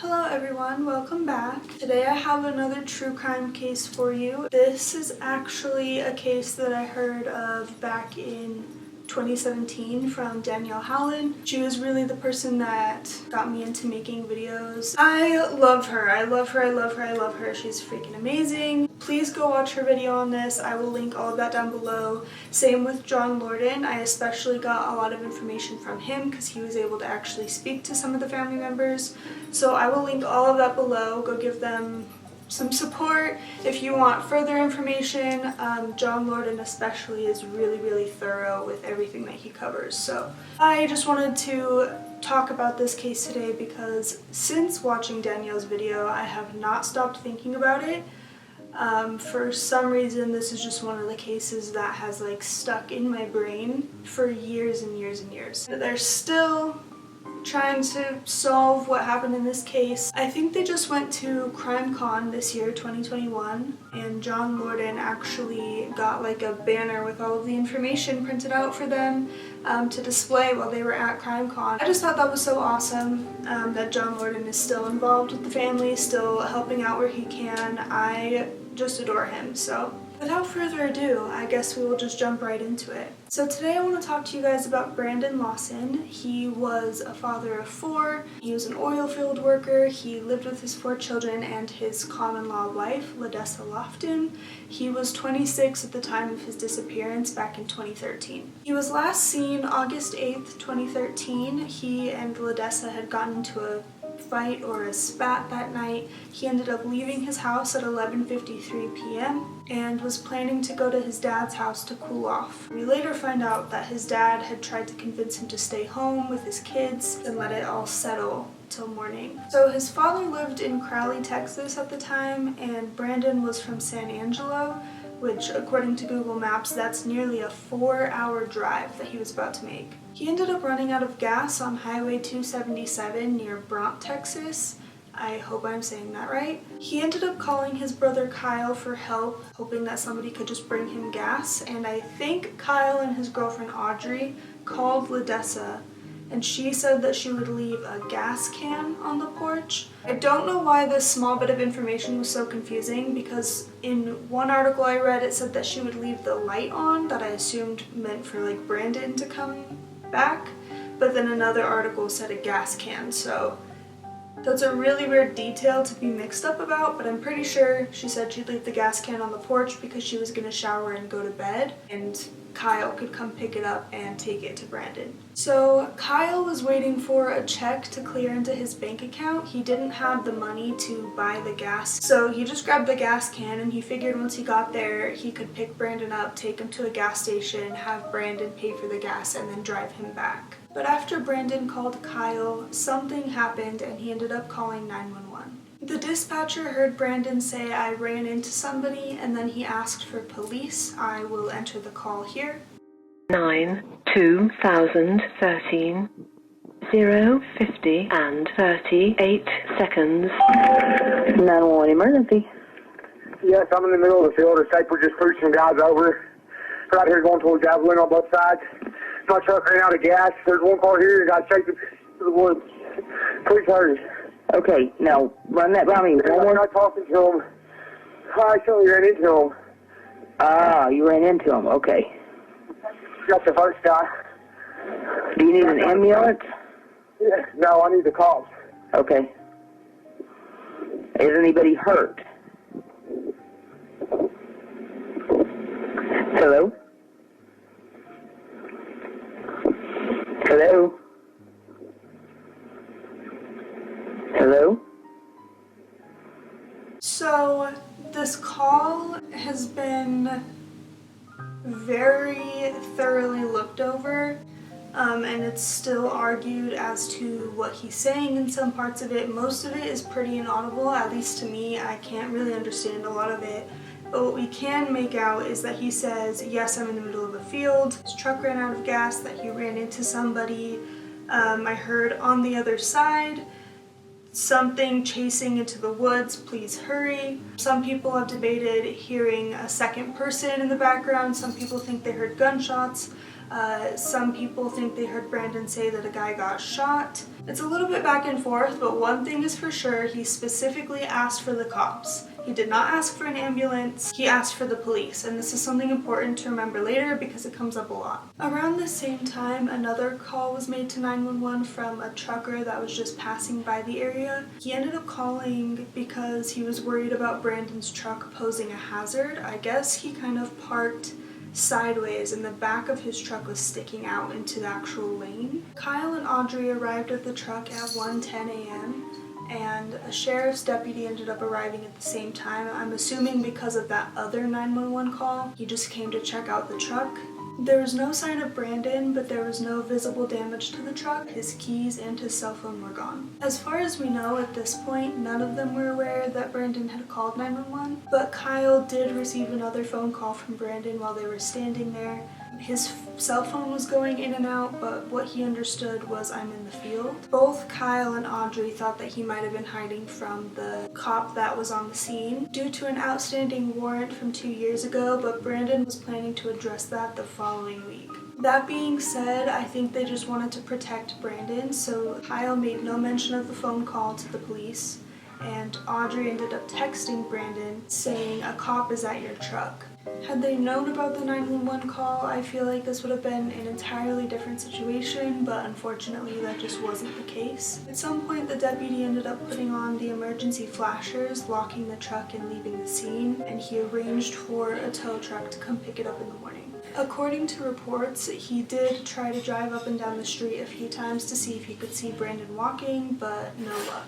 Hello everyone, welcome back. Today I have another true crime case for you. This is actually a case that I heard of back in 2017 from Danelle Hallan. She was really the person that got me into making videos. I love her. I love her. I love her. I love her. She's freaking amazing. Please go watch her video on this. I will link all of that down below. Same with Lordan. I especially got a lot of information from him because he was able to actually speak to some of the family members. So I will link all of that below. Go give them some support. If you want further information, Lordan especially is really thorough with everything that he covers. So I just wanted to talk about this case today because since watching Danielle's video, I have not stopped thinking about it. For some reason, this is just one of the cases that has like stuck in my brain for years and years and years. They're still trying to solve what happened in this case. I think they just went to CrimeCon this year, 2021, and Lordan actually got like a banner with all of the information printed out for them to display while they were at CrimeCon. I just thought that was so awesome that Lordan is still involved with the family, still helping out where he can. I just adore him. So without further ado, I guess we will just jump right into it. So today I want to talk to you guys about Brandon Lawson. He was a father of 4. He was an oil field worker. He lived with his 4 children and his common-law wife, Lordan. He was 26 at the time of his disappearance back in 2013. He was last seen August 8th, 2013. He and Lordan had gotten into a fight or a spat that night. He ended up leaving his house at 11:53 p.m. and was planning to go to his dad's house to cool off. We later find out that his dad had tried to convince him to stay home with his kids and let it all settle till morning. So his father lived in Crowley, Texas at the time, and Brandon was from San Angelo, which according to Google Maps, that's nearly a 4-hour drive that he was about to make. He ended up running out of gas on Highway 277 near Brant, Texas. I hope I'm saying that right. He ended up calling his brother Kyle for help, hoping that somebody could just bring him gas, and I think Kyle and his girlfriend Audrey called Lordan, and she said that she would leave a gas can on the porch. I don't know why this small bit of information was so confusing, because in one article I read it said that she would leave the light on, that I assumed meant for like Brandon to come back, but then another article said a gas can, so that's a really weird detail to be mixed up about, but I'm pretty sure she said she'd leave the gas can on the porch because she was gonna shower and go to bed, and Kyle could come pick it up and take it to Brandon. So Kyle was waiting for a check to clear into his bank account. He didn't have the money to buy the gas, so he just grabbed the gas can, and he figured once he got there he could pick Brandon up, take him to a gas station, have Brandon pay for the gas, and then drive him back. But after Brandon called Kyle, something happened and he ended up calling 911. The dispatcher heard Brandon say, "I ran into somebody," and then he asked for police. I will enter the call here. 9/2013 0:50 and 38 seconds. 911 emergency. Yes, I'm in the middle of the field. We're just pushing some guys over. Right here going towards Javelin on both sides. My truck ran out of gas. There's one car here and got shaken to the woods. Please hurry. Okay, now run that by me. I'm not talking to him. I actually ran into him. Ah, you ran into him. Okay. Got the first guy. Do you need an ambulance? Yeah, no, I need the cops. Okay. Is anybody hurt? Hello? Hello? Hello? So this call has been very thoroughly looked over, and it's still argued as to what he's saying in some parts of it. Most of it is pretty inaudible, at least to me. I can't really understand a lot of it. But what we can make out is that he says, yes, I'm in the middle of a field, his truck ran out of gas, that he ran into somebody. I heard on the other side something chasing into the woods, please hurry. Some people have debated hearing a second person in the background. Some people think they heard gunshots. Some people think they heard Brandon say that a guy got shot. It's a little bit back and forth, but one thing is for sure, he specifically asked for the cops. He did not ask for an ambulance, he asked for the police, and this is something important to remember later because it comes up a lot. Around the same time, another call was made to 911 from a trucker that was just passing by the area. He ended up calling because he was worried about Brandon's truck posing a hazard. I guess he kind of parked sideways and the back of his truck was sticking out into the actual lane. Kyle and Audrey arrived at the truck at 1:10 a.m. and a sheriff's deputy ended up arriving at the same time. I'm assuming because of that other 911 call, he just came to check out the truck. There was no sign of Brandon, but there was no visible damage to the truck. His keys and his cell phone were gone. As far as we know at this point, none of them were aware that Brandon had called 911, but Kyle did receive another phone call from Brandon while they were standing there. His cell phone was going in and out, but what he understood was, "I'm in the field." Both Kyle and Audrey thought that he might have been hiding from the cop that was on the scene due to an outstanding warrant from 2 years ago, but Brandon was planning to address that the following week. That being said, I think they just wanted to protect Brandon, so Kyle made no mention of the phone call to the police, and Audrey ended up texting Brandon saying, "A cop is at your truck." Had they known about the 911 call, I feel like this would have been an entirely different situation, but unfortunately that just wasn't the case. At some point, the deputy ended up putting on the emergency flashers, locking the truck and leaving the scene, and he arranged for a tow truck to come pick it up in the morning. According to reports, he did try to drive up and down the street a few times to see if he could see Brandon walking, but no luck.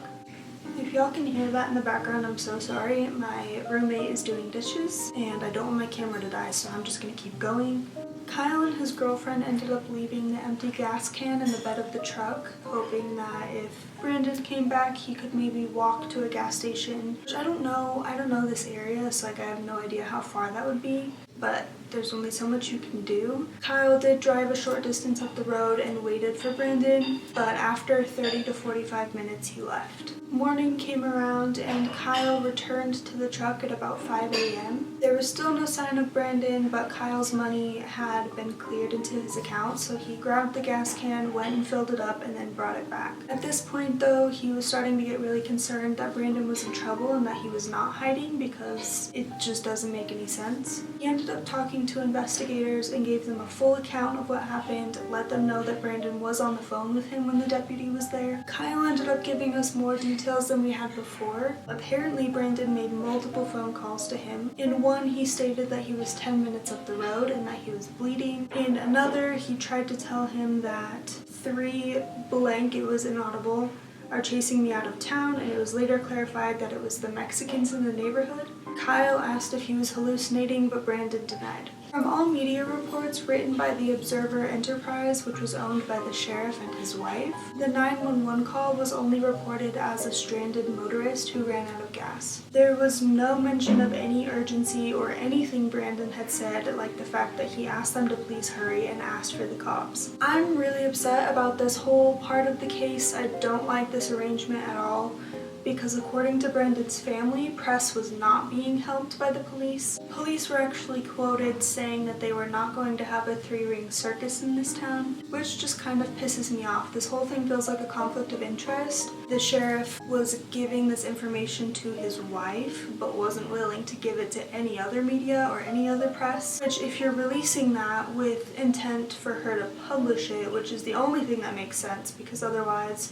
If y'all can hear that in the background, I'm so sorry. My roommate is doing dishes and I don't want my camera to die, so I'm just gonna keep going. Kyle and his girlfriend ended up leaving the empty gas can in the bed of the truck, hoping that if Brandon came back, he could maybe walk to a gas station, which I don't know this area, so I have no idea how far that would be, but there's only so much you can do. Kyle did drive a short distance up the road and waited for Brandon, but after 30 to 45 minutes, he left. Morning came around and Kyle returned to the truck at about 5 a.m. There was still no sign of Brandon, but Kyle's money had been cleared into his account, so he grabbed the gas can, went and filled it up, and then brought it back. At this point though, he was starting to get really concerned that Brandon was in trouble and that he was not hiding because it just doesn't make any sense. He ended up talking to investigators and gave them a full account of what happened, let them know that Brandon was on the phone with him when the deputy was there. Kyle ended up giving us more details than we had before. Apparently Brandon made multiple phone calls to him. In one, he stated that he was 10 minutes up the road and that he was bleeding. In another, he tried to tell him that 3 blank, it was inaudible, are chasing me out of town, and it was later clarified that it was the Mexicans in the neighborhood. Kyle asked if he was hallucinating, but Brandon denied. From all media reports written by the Observer Enterprise, which was owned by the sheriff and his wife, the 911 call was only reported as a stranded motorist who ran out of gas. There was no mention of any urgency or anything Brandon had said, like the fact that he asked them to please hurry and asked for the cops. I'm really upset about this whole part of the case. I don't like this arrangement at all, because according to Brandon's family, press was not being helped by the police. Police were actually quoted saying that they were not going to have a 3-ring circus in this town, which just kind of pisses me off. This whole thing feels like a conflict of interest. The sheriff was giving this information to his wife, but wasn't willing to give it to any other media or any other press, which if you're releasing that with intent for her to publish it, which is the only thing that makes sense, because otherwise,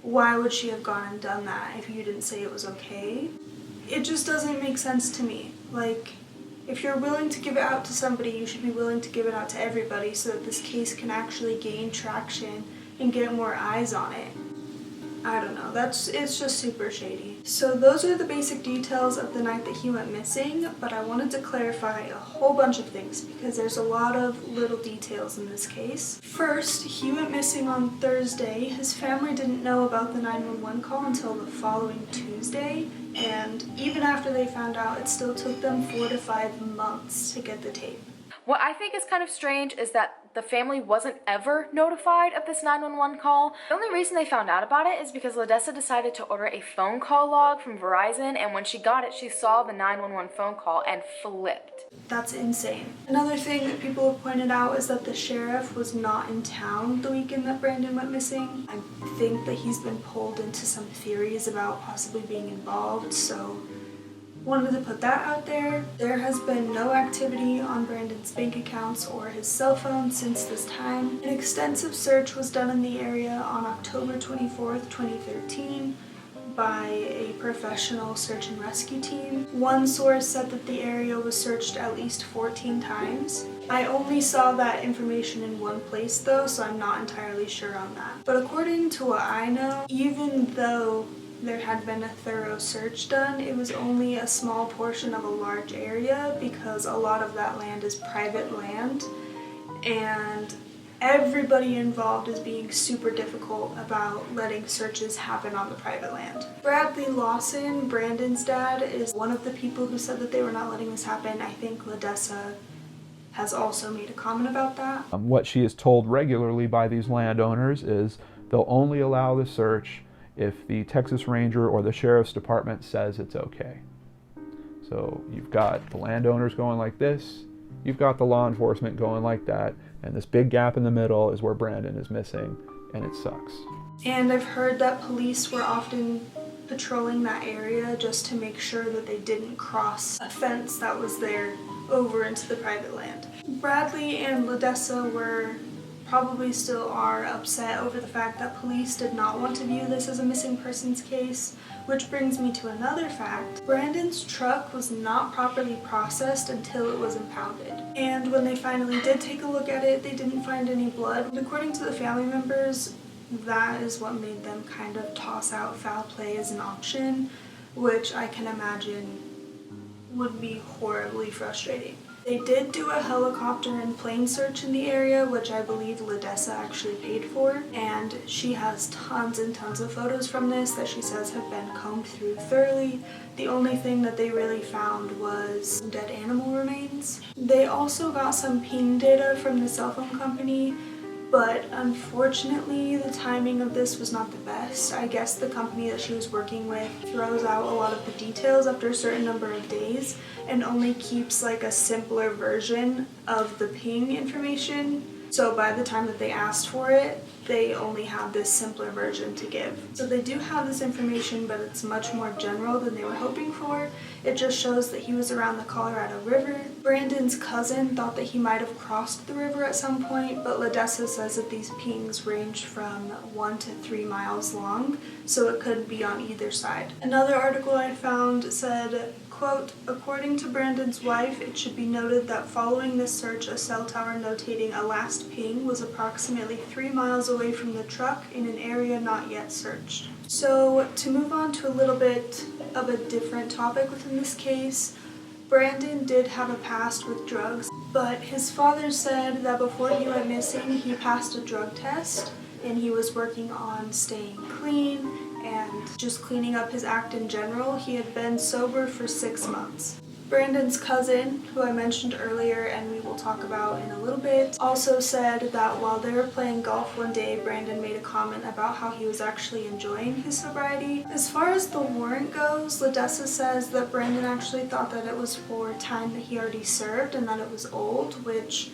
why would she have gone and done that if you didn't say it was okay? It just doesn't make sense to me. Like, if you're willing to give it out to somebody, you should be willing to give it out to everybody so that this case can actually gain traction and get more eyes on it. I don't know, it's just super shady. So those are the basic details of the night that he went missing, but I wanted to clarify a whole bunch of things because there's a lot of little details in this case. First, he went missing on Thursday. His family didn't know about the 911 call until the following Tuesday, and even after they found out, it still took them 4 to 5 months to get the tape. What I think is kind of strange is that The family wasn't ever notified of this 911 call. The only reason they found out about it is because Ledessa decided to order a phone call log from Verizon, and when she got it, she saw the 911 phone call and flipped. That's insane. Another thing that people have pointed out is that the sheriff was not in town the weekend that Brandon went missing. I think that he's been pulled into some theories about possibly being involved, so wanted to put that out there. There has been no activity on Brandon's bank accounts or his cell phone since this time. An extensive search was done in the area on October 24th, 2013 by a professional search and rescue team. One source said that the area was searched at least 14 times. I only saw that information in one place though, so I'm not entirely sure on that. But according to what I know, even though there had been a thorough search done, it was only a small portion of a large area because a lot of that land is private land, and everybody involved is being super difficult about letting searches happen on the private land. Brandon Lawson, Brandon's dad, is one of the people who said that they were not letting this happen. I think Ledessa has also made a comment about that. What she is told regularly by these landowners is they'll only allow the search if the Texas Ranger or the Sheriff's Department says it's okay. So you've got the landowners going like this, you've got the law enforcement going like that, and this big gap in the middle is where Brandon is missing, and it sucks. And I've heard that police were often patrolling that area just to make sure that they didn't cross a fence that was there over into the private land. Bradley and Ledessa were probably still are upset over the fact that police did not want to view this as a missing persons case, which brings me to another fact. Brandon's truck was not properly processed until it was impounded. And when they finally did take a look at it, they didn't find any blood. And according to the family members, that is what made them kind of toss out foul play as an option, which I can imagine would be horribly frustrating. They did do a helicopter and plane search in the area, which I believe Ledessa actually paid for, and she has tons and tons of photos from this that she says have been combed through thoroughly. The only thing that they really found was dead animal remains. They also got some ping data from the cell phone company, but unfortunately the timing of this was not the best. I guess the company that she was working with throws out a lot of the details after a certain number of days and only keeps like a simpler version of the ping information. So by the time that they asked for it, they only have this simpler version to give. So they do have this information, but it's much more general than they were hoping for. It just shows that he was around the Colorado River. Brandon's cousin thought that he might have crossed the river at some point, but Ledessa says that these pings range from 1 to 3 miles long, so it could be on either side. Another article I found said, quote, according to Brandon's wife, it should be noted that following this search, a cell tower notating a last ping was approximately 3 miles away from the truck in an area not yet searched. So to move on to a little bit of a different topic within this case, Brandon did have a past with drugs, but his father said that before he went missing, he passed a drug test and he was working on staying clean and just cleaning up his act in general. He had been sober for 6 months. Brandon's cousin, who I mentioned earlier and we will talk about in a little bit, also said that while they were playing golf one day, Brandon made a comment about how he was actually enjoying his sobriety. As far as the warrant goes, Ledessa says that Brandon actually thought that it was for time that he already served and that it was old, which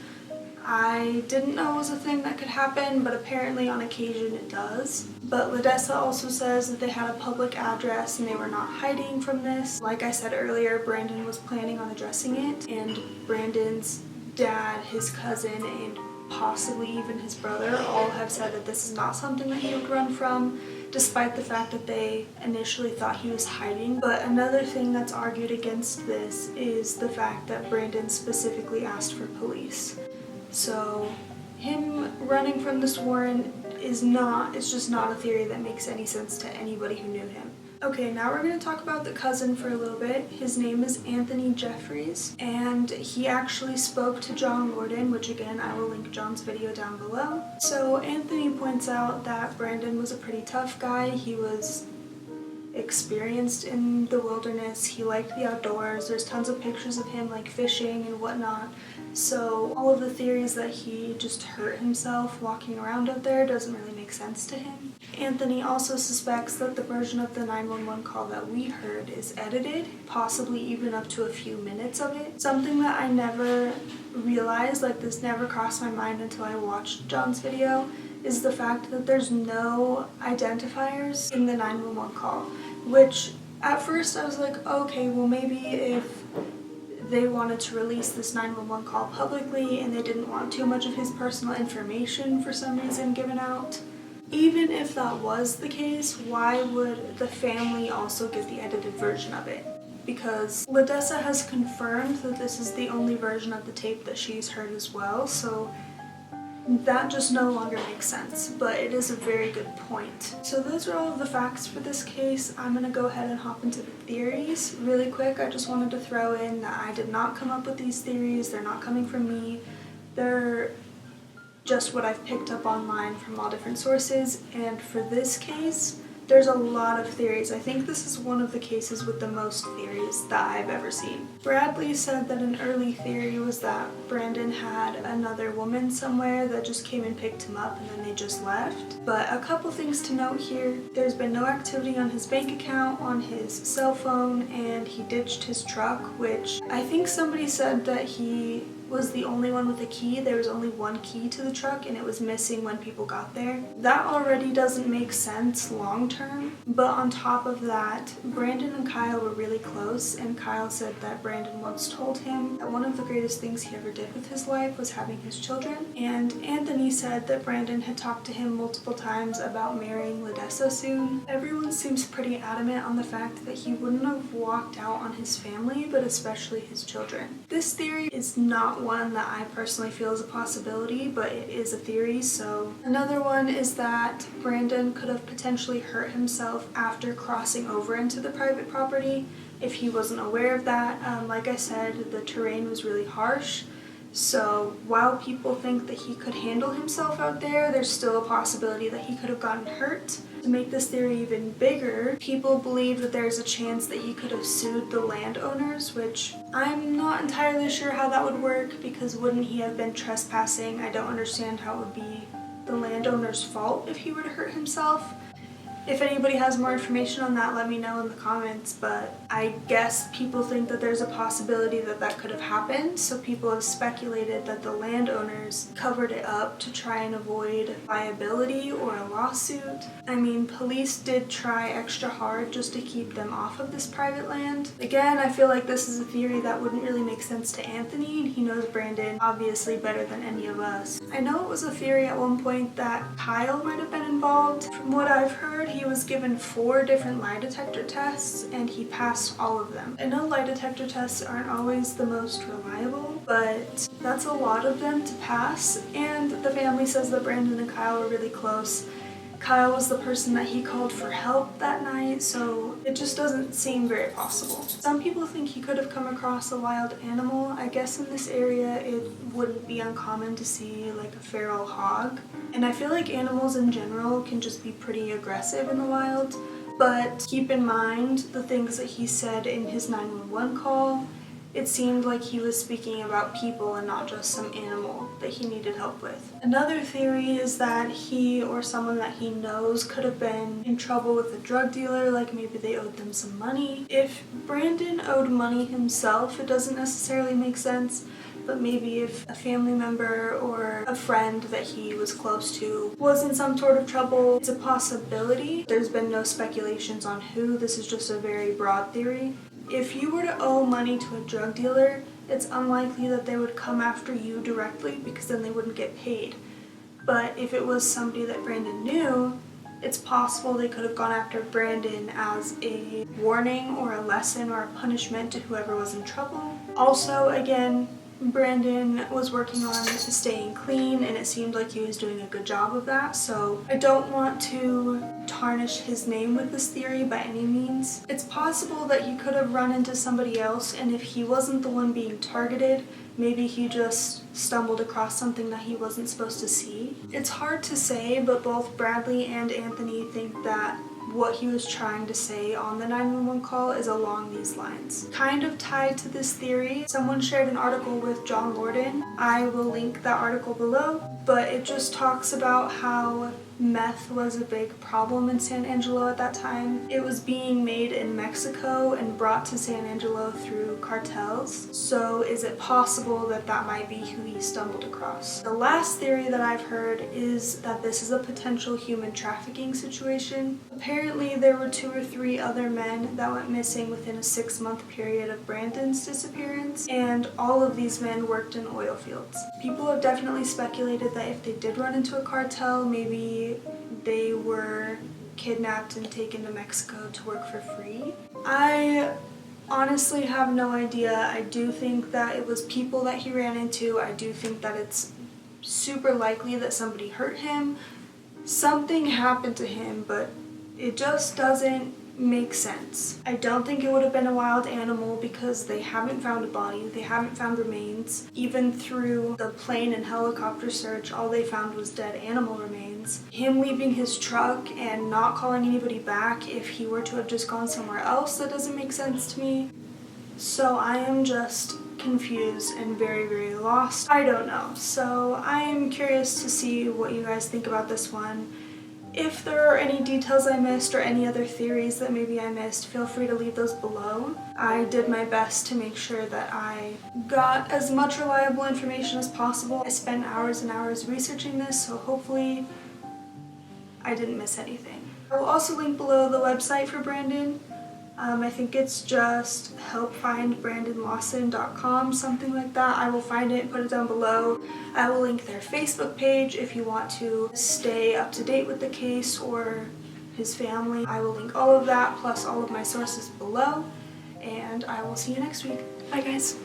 I didn't know was a thing that could happen, but apparently on occasion it does. But Ledessa also says that they had a public address and they were not hiding from this. Like I said earlier, Brandon was planning on addressing it, and Brandon's dad, his cousin, and possibly even his brother all have said that this is not something that he would run from, despite the fact that they initially thought he was hiding. But another thing that's argued against this is the fact that Brandon specifically asked for police. So him running from this warrant it's just not a theory that makes any sense to anybody who knew him. Okay, now we're going to talk about the cousin for a little bit. His name is Anthony Jeffries, and he actually spoke to John Lordan, which again, I will link John's video down below. So Anthony points out that Brandon was a pretty tough guy. He was experienced in the wilderness. He liked the outdoors. There's tons of pictures of him like fishing and whatnot. So all of the theories that he just hurt himself walking around out there doesn't really make sense to him. Anthony also suspects that the version of the 911 call that we heard is edited, possibly even up to a few minutes of it. Something that I never realized, like this never crossed my mind until I watched John's video, is the fact that there's no identifiers in the 911 call, which at first I was like, okay, well maybe if they wanted to release this 911 call publicly and they didn't want too much of his personal information for some reason given out. Even if that was the case, why would the family also get the edited version of it? Because Ledessa has confirmed that this is the only version of the tape that she's heard as well, so that just no longer makes sense, but it is a very good point. So those are all of the facts for this case. I'm going to go ahead and hop into the theories really quick. I just wanted to throw in that I did not come up with these theories. They're not coming from me. They're just what I've picked up online from all different sources, and for this case, there's a lot of theories. I think this is one of the cases with the most theories that I've ever seen. Bradley said that an early theory was that Brandon had another woman somewhere that just came and picked him up and then they just left. But a couple things to note here. There's been no activity on his bank account, on his cell phone, and he ditched his truck, which I think somebody said that he was the only one with a key. There was only one key to the truck and it was missing when people got there. That already doesn't make sense long term, but on top of that, Brandon and Kyle were really close, and Kyle said that Brandon once told him that one of the greatest things he ever did with his life was having his children, and Anthony said that Brandon had talked to him multiple times about marrying Ledessa soon. Everyone seems pretty adamant on the fact that he wouldn't have walked out on his family, but especially his children. This theory is not one that I personally feel is a possibility, but it is a theory. So another one is that Brandon could have potentially hurt himself after crossing over into the private property if he wasn't aware of that. Like I said, the terrain was really harsh, so while people think that he could handle himself out there, there's still a possibility that he could have gotten hurt. To make this theory even bigger, people believe that there's a chance that he could have sued the landowners, which I'm not entirely sure how that would work, because wouldn't he have been trespassing? I don't understand how it would be the landowner's fault if he were to hurt himself. If anybody has more information on that, let me know in the comments, but I guess people think that there's a possibility that that could have happened, so people have speculated that the landowners covered it up to try and avoid liability or a lawsuit. I mean, police did try extra hard just to keep them off of this private land. Again, I feel like this is a theory that wouldn't really make sense to Anthony, and he knows Brandon obviously better than any of us. I know it was a theory at one point that Kyle might have been involved. From what I've heard, he was given 4 different lie detector tests and he passed all of them. I know lie detector tests aren't always the most reliable, but that's a lot of them to pass, and the family says that Brandon and Kyle were really close. Kyle was the person that he called for help that night, so it just doesn't seem very possible. Some people think he could have come across a wild animal. I guess in this area it wouldn't be uncommon to see like a feral hog, and I feel like animals in general can just be pretty aggressive in the wild, but keep in mind the things that he said in his 911 call. It seemed like he was speaking about people and not just some animal that he needed help with. Another theory is that he or someone that he knows could have been in trouble with a drug dealer, like maybe they owed them some money. If Brandon owed money himself, it doesn't necessarily make sense, but maybe if a family member or a friend that he was close to was in some sort of trouble, it's a possibility. There's been no speculations on who. This is just a very broad theory. If you were to owe money to a drug dealer, it's unlikely that they would come after you directly, because then they wouldn't get paid. But if it was somebody that Brandon knew, it's possible they could have gone after Brandon as a warning or a lesson or a punishment to whoever was in trouble. Also, again, Brandon was working on staying clean, and it seemed like he was doing a good job of that, so I don't want to tarnish his name with this theory by any means. It's possible that he could have run into somebody else, and if he wasn't the one being targeted, maybe he just stumbled across something that he wasn't supposed to see. It's hard to say, but both Bradley and Anthony think that what he was trying to say on the 911 call is along these lines. Kind of tied to this theory, someone shared an article with John Lordan. I will link that article below, but it just talks about how meth was a big problem in San Angelo at that time. It was being made in Mexico and brought to San Angelo through cartels. So is it possible that that might be who he stumbled across? The last theory that I've heard is that this is a potential human trafficking situation. Apparently there were 2 or 3 other men that went missing within a 6-month period of Brandon's disappearance, and all of these men worked in oil fields. People have definitely speculated that if they did run into a cartel, maybe they were kidnapped and taken to Mexico to work for free. I honestly have no idea. I do think that it was people that he ran into. I do think that it's super likely that somebody hurt him. Something happened to him, but it just doesn't make sense. I don't think it would have been a wild animal because they haven't found a body, they haven't found remains. Even through the plane and helicopter search, all they found was dead animal remains. Him leaving his truck and not calling anybody back, if he were to have just gone somewhere else, that doesn't make sense to me. So I am just confused and very, very lost. I don't know. So I am curious to see what you guys think about this one. If there are any details I missed or any other theories that maybe I missed, feel free to leave those below. I did my best to make sure that I got as much reliable information as possible. I spent hours and hours researching this, so hopefully I didn't miss anything. I will also link below the website for Brandon. I think it's just helpfindbrandonlawson.com, something like that. I will find it and put it down below. I will link their Facebook page if you want to stay up to date with the case or his family. I will link all of that plus all of my sources below, and I will see you next week. Bye guys.